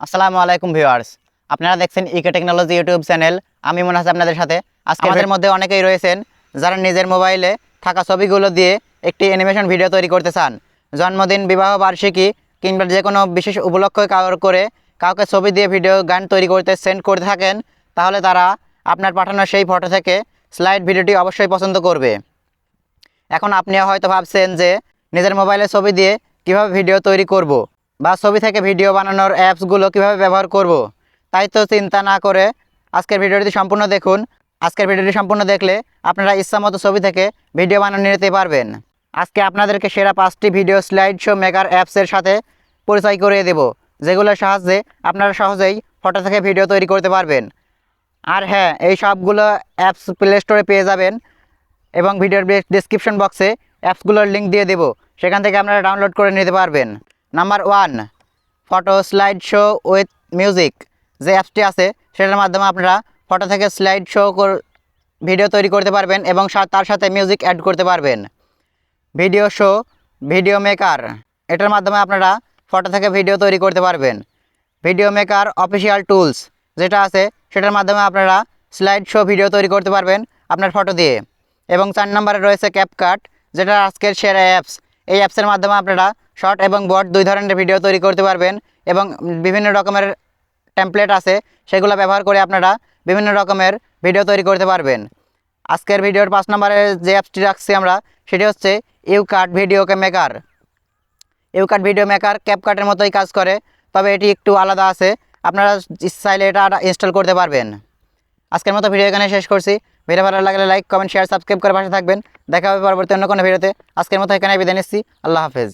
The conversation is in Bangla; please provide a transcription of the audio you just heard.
আসসালামু আলাইকুম ভিউয়ার্স, আপনারা দেখছেন ইকে টেকনোলজি ইউটিউব চ্যানেল। আমি মনে আছি আপনাদের সাথে। আজকে আমাদের মধ্যে অনেকেই রয়েছেন যারা নিজের মোবাইলে থাকা ছবিগুলো দিয়ে একটি অ্যানিমেশন ভিডিও তৈরি করতে চান। জন্মদিন, বিবাহ বার্ষিকী কিংবা যে কোনো বিশেষ উপলক্ষে করে কাউকে ছবি দিয়ে ভিডিও গান তৈরি করতে সেন্ড করতে থাকেন, তাহলে তারা আপনার পাঠানো সেই ফটো থেকে স্লাইড ভিডিওটি অবশ্যই পছন্দ করবে। এখন আপনি হয়তো ভাবছেন যে নিজের মোবাইলে ছবি দিয়ে কিভাবে ভিডিও তৈরি করব, বা ছবি থেকে ভিডিও বানানোর অ্যাপসগুলো কিভাবে ব্যবহার করব। তাই তো চিন্তা না করে আজকের ভিডিওটি সম্পূর্ণ দেখুন। আজকের ভিডিওটি সম্পূর্ণ দেখলে আপনারা ইচ্ছামতো ছবি থেকে ভিডিও বানিয়ে নিতে পারবেন। আজকে আপনাদেরকে সেরা 5টি ভিডিও স্লাইড শো মেকার অ্যাপসের সাথে পরিচয় করিয়ে দেব, যেগুলোর সাহায্যে আপনারা সহজেই ফটো থেকে ভিডিও তৈরি করতে পারবেন। আর হ্যাঁ, এই সবগুলো অ্যাপস প্লে স্টোরে পেয়ে যাবেন এবং ভিডিওর ডেসক্রিপশন বক্সে অ্যাপসগুলোর লিঙ্ক দিয়ে দেব, সেখান থেকে আপনারা ডাউনলোড করে নিতে পারবেন। Number 1, photo slide show with music. যে অ্যাপসটি আছে সেটার মাধ্যমে আপনারা ফটো থেকে স্লাইড শো ভিডিও তৈরি করতে পারবেন এবং তার সাথে মিউজিক অ্যাড করতে পারবেন। ভিডিও শো ভিডিও মেকার, এটার মাধ্যমে আপনারা ফটো থেকে ভিডিও তৈরি করতে পারবেন। ভিডিও মেকার অফিসিয়াল টুলস যেটা আছে সেটার মাধ্যমে আপনারা স্লাইড শো ভিডিও তৈরি করতে পারবেন আপনার ফটো দিয়ে। এবং 4 নম্বরে রয়েছে ক্যাপকাট, যেটা আজকের সেরা অ্যাপস। এই অ্যাপসের মাধ্যমে আপনারা শর্ট এবং বড় দুই ধরনের ভিডিও তৈরি করতে পারবেন এবং বিভিন্ন রকমের টেমপ্লেট আছে, সেগুলো ব্যবহার করে আপনারা বিভিন্ন রকমের ভিডিও তৈরি করতে পারবেন। আজকের ভিডিওর 5 নম্বরে যে অ্যাপসটি রাখছি আমরা, সেটি হচ্ছে YouCut video maker. YouCut video maker ক্যাপকাটের মতোই কাজ করে, তবে এটি একটু আলাদা আছে। আপনারা চাইলে এটা ইনস্টল করতে পারবেন। আজকের মতো ভিডিও এখানে শেষ করছি। ভিডিও ভালো লাগলে লাইক, কমেন্ট, শেয়ার, সাবস্ক্রাইব করে পাশে থাকবেন। দেখা হবে পরবর্তী অন্য কোনো ভিডিওতে। আজকের মতো এখানে বিদায় নিচ্ছি। আল্লাহ হাফেজ।